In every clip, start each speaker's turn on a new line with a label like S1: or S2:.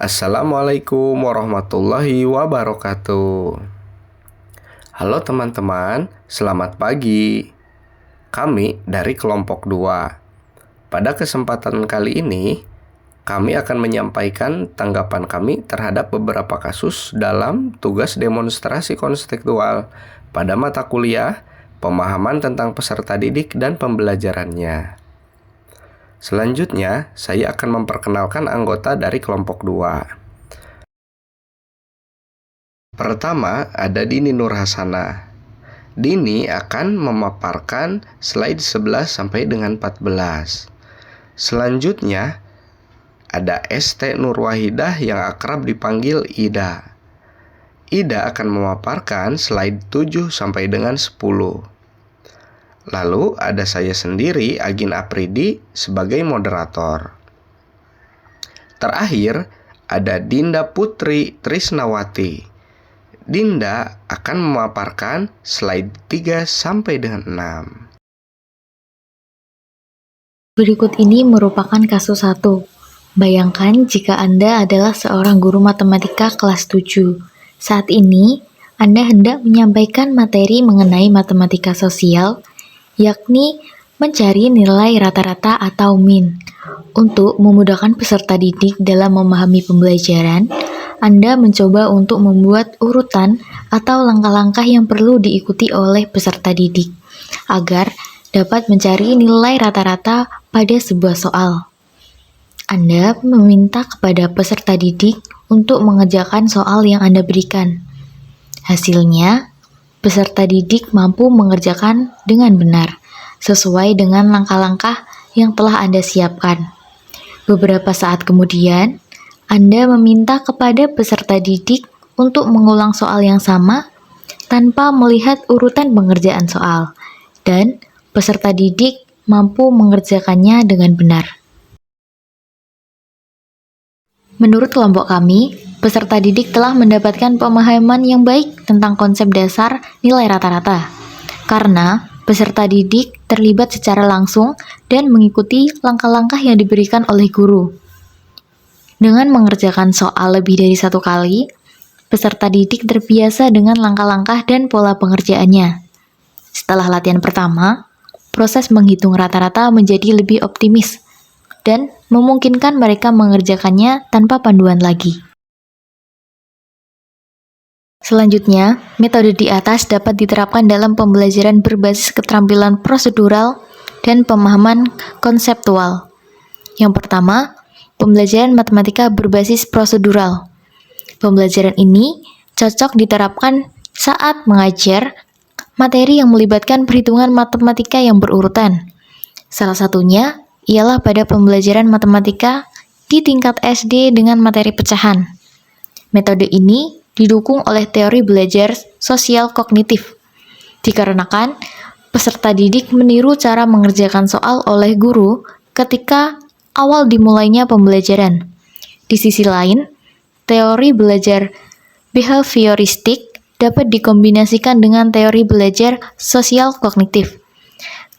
S1: Assalamualaikum warahmatullahi wabarakatuh. Halo teman-teman, selamat pagi. Kami dari kelompok 2. Pada kesempatan kali ini, kami akan menyampaikan tanggapan kami terhadap beberapa kasus dalam tugas demonstrasi konstekstual pada mata kuliah pemahaman tentang peserta didik dan pembelajarannya. Selanjutnya, saya akan memperkenalkan anggota dari kelompok 2. Pertama, ada Dini Nur Hasanah. Dini akan memaparkan slide 11 sampai dengan 14. Selanjutnya, ada ST Nur Wahidah yang akrab dipanggil Ida. Ida akan memaparkan slide 7 sampai dengan 10. Lalu ada saya sendiri, Agin Apridi, sebagai moderator. Terakhir, ada Dinda Putri Trisnawati. Dinda akan memaparkan slide 3 sampai dengan 6.
S2: Berikut ini merupakan kasus 1. Bayangkan jika Anda adalah seorang guru matematika kelas 7. Saat ini, Anda hendak menyampaikan materi mengenai matematika sosial, yakni mencari nilai rata-rata atau min. Untuk memudahkan peserta didik dalam memahami pembelajaran, Anda mencoba untuk membuat urutan atau langkah-langkah yang perlu diikuti oleh peserta didik agar dapat mencari nilai rata-rata pada sebuah soal. Anda meminta kepada peserta didik untuk mengerjakan soal yang Anda berikan. Hasilnya, peserta didik mampu mengerjakan dengan benar, sesuai dengan langkah-langkah yang telah Anda siapkan. Beberapa saat kemudian, Anda meminta kepada peserta didik untuk mengulang soal yang sama tanpa melihat urutan pengerjaan soal, dan peserta didik mampu mengerjakannya dengan benar. Menurut kelompok kami, peserta didik telah mendapatkan pemahaman yang baik tentang konsep dasar nilai rata-rata, karena peserta didik terlibat secara langsung dan mengikuti langkah-langkah yang diberikan oleh guru. Dengan mengerjakan soal lebih dari satu kali, peserta didik terbiasa dengan langkah-langkah dan pola pengerjaannya. Setelah latihan pertama, proses menghitung rata-rata menjadi lebih optimis dan memungkinkan mereka mengerjakannya tanpa panduan lagi. Selanjutnya, metode di atas dapat diterapkan dalam pembelajaran berbasis keterampilan prosedural dan pemahaman konseptual. Yang pertama, pembelajaran matematika berbasis prosedural. Pembelajaran ini cocok diterapkan saat mengajar materi yang melibatkan perhitungan matematika yang berurutan. Salah satunya ialah pada pembelajaran matematika di tingkat SD dengan materi pecahan. Metode ini didukung oleh teori belajar sosial kognitif, dikarenakan peserta didik meniru cara mengerjakan soal oleh guru ketika awal dimulainya pembelajaran. Di sisi lain, teori belajar behavioristik dapat dikombinasikan dengan teori belajar sosial kognitif,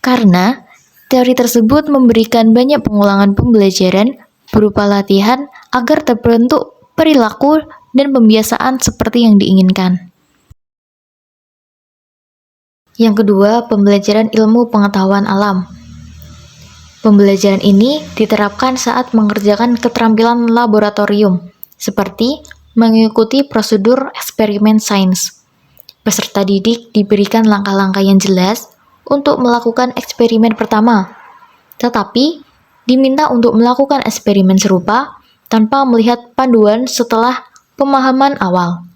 S2: karena teori tersebut memberikan banyak pengulangan pembelajaran berupa latihan agar terbentuk perilaku dan pembiasaan seperti yang diinginkan. Yang kedua, pembelajaran ilmu pengetahuan alam. Pembelajaran ini diterapkan saat mengerjakan keterampilan laboratorium, seperti mengikuti prosedur eksperimen sains. Peserta didik diberikan langkah-langkah yang jelas untuk melakukan eksperimen pertama, tetapi diminta untuk melakukan eksperimen serupa tanpa melihat panduan setelah pemahaman awal.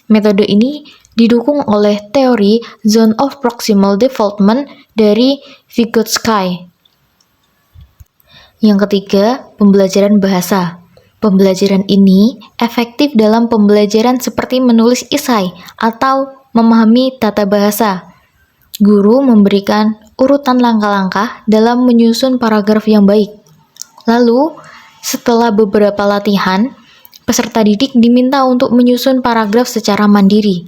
S2: Metode ini didukung oleh teori Zone of Proximal Development dari Vygotsky. Yang ketiga, pembelajaran bahasa. Pembelajaran ini efektif dalam pembelajaran seperti menulis esai atau memahami tata bahasa. Guru memberikan urutan langkah-langkah dalam menyusun paragraf yang baik. Lalu, setelah beberapa latihan, peserta didik diminta untuk menyusun paragraf secara mandiri.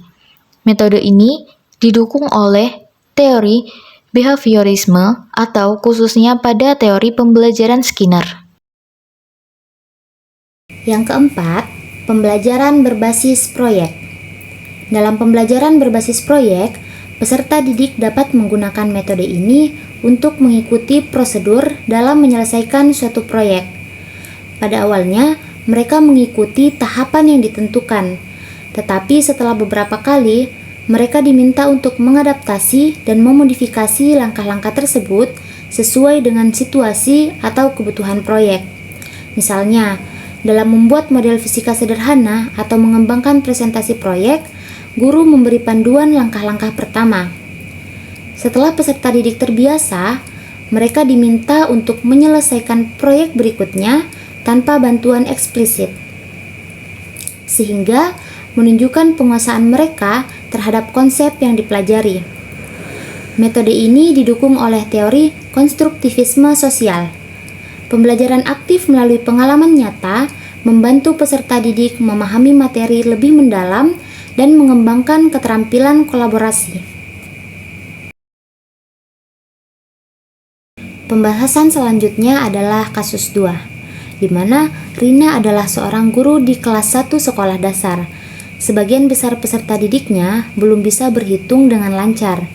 S2: Metode ini didukung oleh teori behaviorisme atau khususnya pada teori pembelajaran Skinner.
S3: Yang keempat, pembelajaran berbasis proyek. Dalam pembelajaran berbasis proyek, peserta didik dapat menggunakan metode ini untuk mengikuti prosedur dalam menyelesaikan suatu proyek. Pada awalnya, mereka mengikuti tahapan yang ditentukan, tetapi setelah beberapa kali, mereka diminta untuk mengadaptasi dan memodifikasi langkah-langkah tersebut sesuai dengan situasi atau kebutuhan proyek. Misalnya, dalam membuat model fisika sederhana atau mengembangkan presentasi proyek, guru memberi panduan langkah-langkah pertama. Setelah peserta didik terbiasa, mereka diminta untuk menyelesaikan proyek berikutnya tanpa bantuan eksplisit, sehingga menunjukkan penguasaan mereka terhadap konsep yang dipelajari. Metode ini didukung oleh teori konstruktivisme sosial. Pembelajaran aktif melalui pengalaman nyata membantu peserta didik memahami materi lebih mendalam dan mengembangkan keterampilan kolaborasi. Pembahasan selanjutnya adalah kasus 2, di mana Rina adalah seorang guru di kelas 1 sekolah dasar. Sebagian besar peserta didiknya belum bisa berhitung dengan lancar.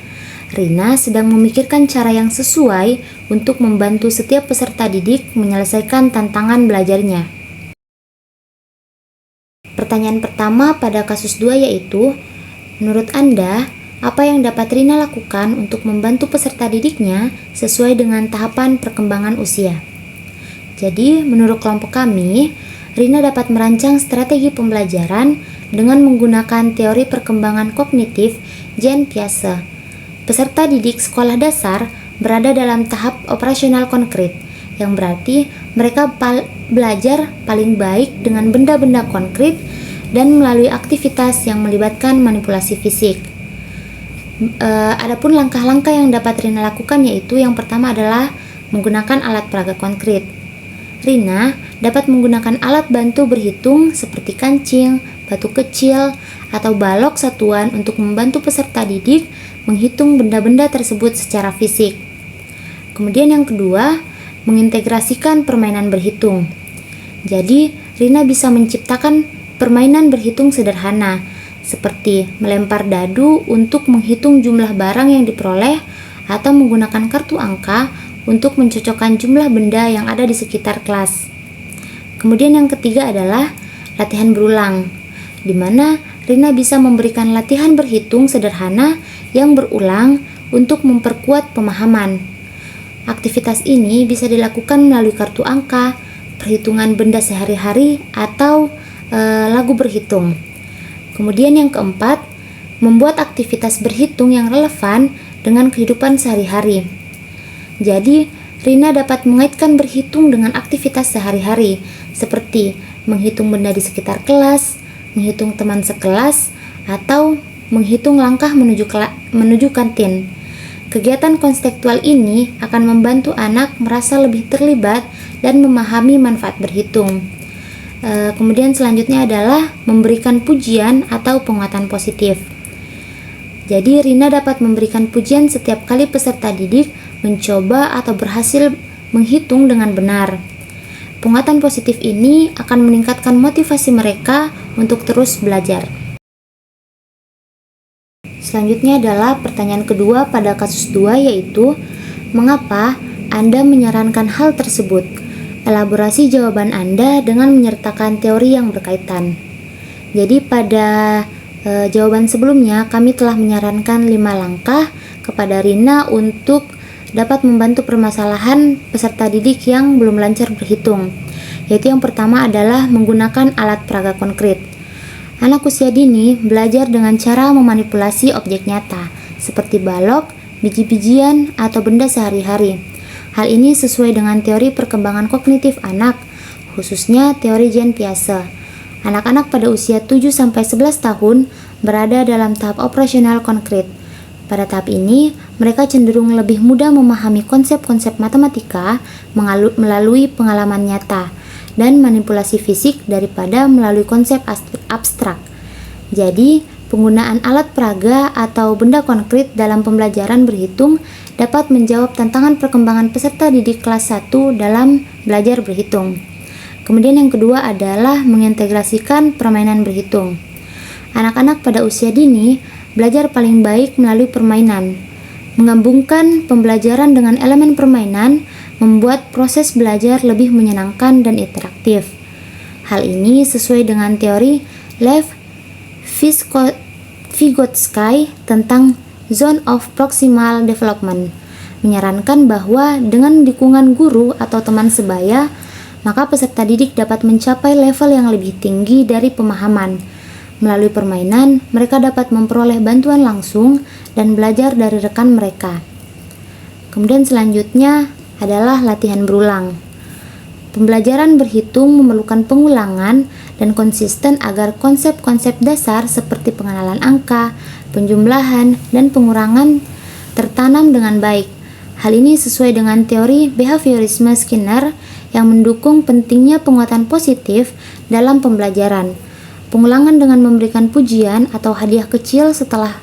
S3: Rina sedang memikirkan cara yang sesuai untuk membantu setiap peserta didik menyelesaikan tantangan belajarnya. Pertanyaan pertama pada kasus 2 yaitu, menurut Anda, apa yang dapat Rina lakukan untuk membantu peserta didiknya sesuai dengan tahapan perkembangan usia? Jadi, menurut kelompok kami, Rina dapat merancang strategi pembelajaran dengan menggunakan teori perkembangan kognitif Jean Piaget. Peserta didik sekolah dasar berada dalam tahap operasional konkret, yang berarti mereka belajar paling baik dengan benda-benda konkret dan melalui aktivitas yang melibatkan manipulasi fisik. Adapun langkah-langkah yang dapat Rina lakukan yaitu yang pertama adalah menggunakan alat peraga konkret. Rina dapat menggunakan alat bantu berhitung seperti kancing, batu kecil, atau balok satuan untuk membantu peserta didik menghitung benda-benda tersebut secara fisik. Kemudian yang kedua, mengintegrasikan permainan berhitung. Jadi, Rina bisa menciptakan permainan berhitung sederhana, seperti melempar dadu untuk menghitung jumlah barang yang diperoleh atau menggunakan kartu angka untuk mencocokkan jumlah benda yang ada di sekitar kelas. Kemudian yang ketiga adalah latihan berulang, di mana Rina bisa memberikan latihan berhitung sederhana yang berulang untuk memperkuat pemahaman. Aktivitas ini bisa dilakukan melalui kartu angka, perhitungan benda sehari-hari, atau lagu berhitung. Kemudian yang keempat, membuat aktivitas berhitung yang relevan dengan kehidupan sehari-hari. Jadi, Rina dapat mengaitkan berhitung dengan aktivitas sehari-hari, seperti menghitung benda di sekitar kelas, menghitung teman sekelas, atau menghitung langkah menuju kantin. Kegiatan konseptual ini akan membantu anak merasa lebih terlibat dan memahami manfaat berhitung. Kemudian selanjutnya adalah memberikan pujian atau penguatan positif. Jadi Rina dapat memberikan pujian setiap kali peserta didik mencoba atau berhasil menghitung dengan benar. Penguatan positif ini akan meningkatkan motivasi mereka untuk terus belajar. Selanjutnya adalah pertanyaan kedua pada kasus 2 yaitu, mengapa Anda menyarankan hal tersebut? Elaborasi jawaban Anda dengan menyertakan teori yang berkaitan. Jadi pada jawaban sebelumnya kami telah menyarankan 5 langkah kepada Rina untuk dapat membantu permasalahan peserta didik yang belum lancar berhitung. Yaitu yang pertama adalah menggunakan alat peraga konkret. Anak usia dini belajar dengan cara memanipulasi objek nyata, seperti balok, biji-bijian, atau benda sehari-hari. Hal ini sesuai dengan teori perkembangan kognitif anak, khususnya teori Jean Piaget. Anak-anak pada usia 7-11 tahun berada dalam tahap operasional konkret. Pada tahap ini, mereka cenderung lebih mudah memahami konsep-konsep matematika melalui pengalaman nyata dan manipulasi fisik daripada melalui konsep abstrak. Jadi, penggunaan alat peraga atau benda konkret dalam pembelajaran berhitung dapat menjawab tantangan perkembangan peserta didik kelas 1 dalam belajar berhitung. Kemudian yang kedua adalah mengintegrasikan permainan berhitung. Anak-anak pada usia dini belajar paling baik melalui permainan. Menggabungkan pembelajaran dengan elemen permainan membuat proses belajar lebih menyenangkan dan interaktif. Hal ini sesuai dengan teori Lev Vygotsky tentang Zone of Proximal Development, menyarankan bahwa dengan dukungan guru atau teman sebaya, maka peserta didik dapat mencapai level yang lebih tinggi dari pemahaman. Melalui permainan, mereka dapat memperoleh bantuan langsung dan belajar dari rekan mereka. Kemudian selanjutnya adalah latihan berulang. Pembelajaran berhitung memerlukan pengulangan dan konsisten agar konsep-konsep dasar seperti pengenalan angka, penjumlahan, dan pengurangan tertanam dengan baik. Hal ini sesuai dengan teori behaviorisme Skinner yang mendukung pentingnya penguatan positif dalam pembelajaran. Pengulangan dengan memberikan pujian atau hadiah kecil setelah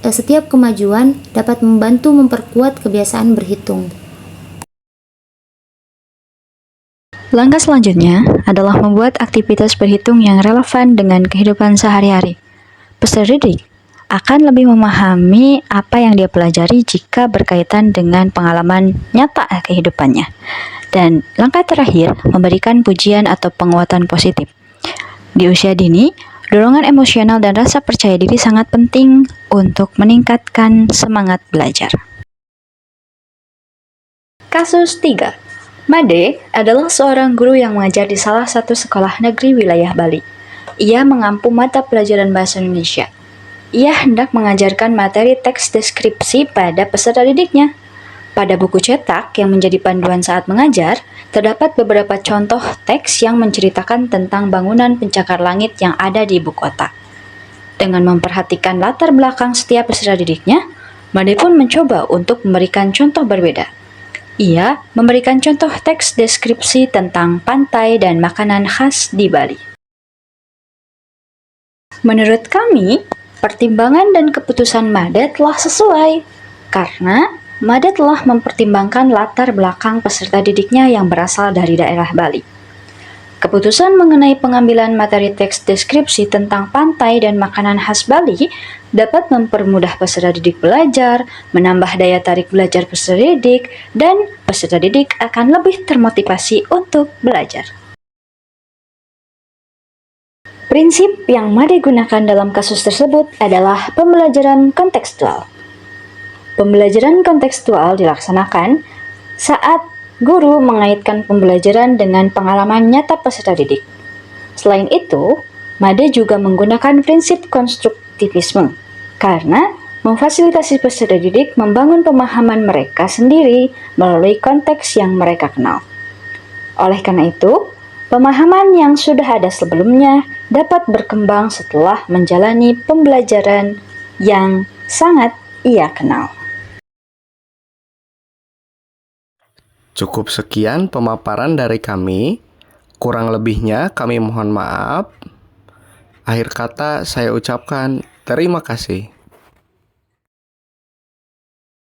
S3: setiap kemajuan dapat membantu memperkuat kebiasaan berhitung.
S4: Langkah selanjutnya adalah membuat aktivitas berhitung yang relevan dengan kehidupan sehari-hari. Peserta didik akan lebih memahami apa yang dia pelajari jika berkaitan dengan pengalaman nyata kehidupannya. Dan langkah terakhir, memberikan pujian atau penguatan positif. Di usia dini, dorongan emosional dan rasa percaya diri sangat penting untuk meningkatkan semangat belajar. Kasus 3. Made adalah seorang guru yang mengajar di salah satu sekolah negeri wilayah Bali. Ia mengampu mata pelajaran bahasa Indonesia. Ia hendak mengajarkan materi teks deskripsi pada peserta didiknya. Pada buku cetak yang menjadi panduan saat mengajar, terdapat beberapa contoh teks yang menceritakan tentang bangunan pencakar langit yang ada di ibu kota. Dengan memperhatikan latar belakang setiap peserta didiknya, Made pun mencoba untuk memberikan contoh berbeda. Ia memberikan contoh teks deskripsi tentang pantai dan makanan khas di Bali. Menurut kami, pertimbangan dan keputusan Made telah sesuai, karena Made telah mempertimbangkan latar belakang peserta didiknya yang berasal dari daerah Bali. Keputusan mengenai pengambilan materi teks deskripsi tentang pantai dan makanan khas Bali dapat mempermudah peserta didik belajar, menambah daya tarik belajar peserta didik, dan peserta didik akan lebih termotivasi untuk belajar. Prinsip yang Made gunakan dalam kasus tersebut adalah pembelajaran kontekstual. Pembelajaran kontekstual dilaksanakan saat guru mengaitkan pembelajaran dengan pengalaman nyata peserta didik. Selain itu, Made juga menggunakan prinsip konstruktivisme karena memfasilitasi peserta didik membangun pemahaman mereka sendiri melalui konteks yang mereka kenal. Oleh karena itu, pemahaman yang sudah ada sebelumnya dapat berkembang setelah menjalani pembelajaran yang sangat ia kenal.
S1: Cukup sekian pemaparan dari kami. Kurang lebihnya kami mohon maaf. Akhir kata saya ucapkan terima kasih.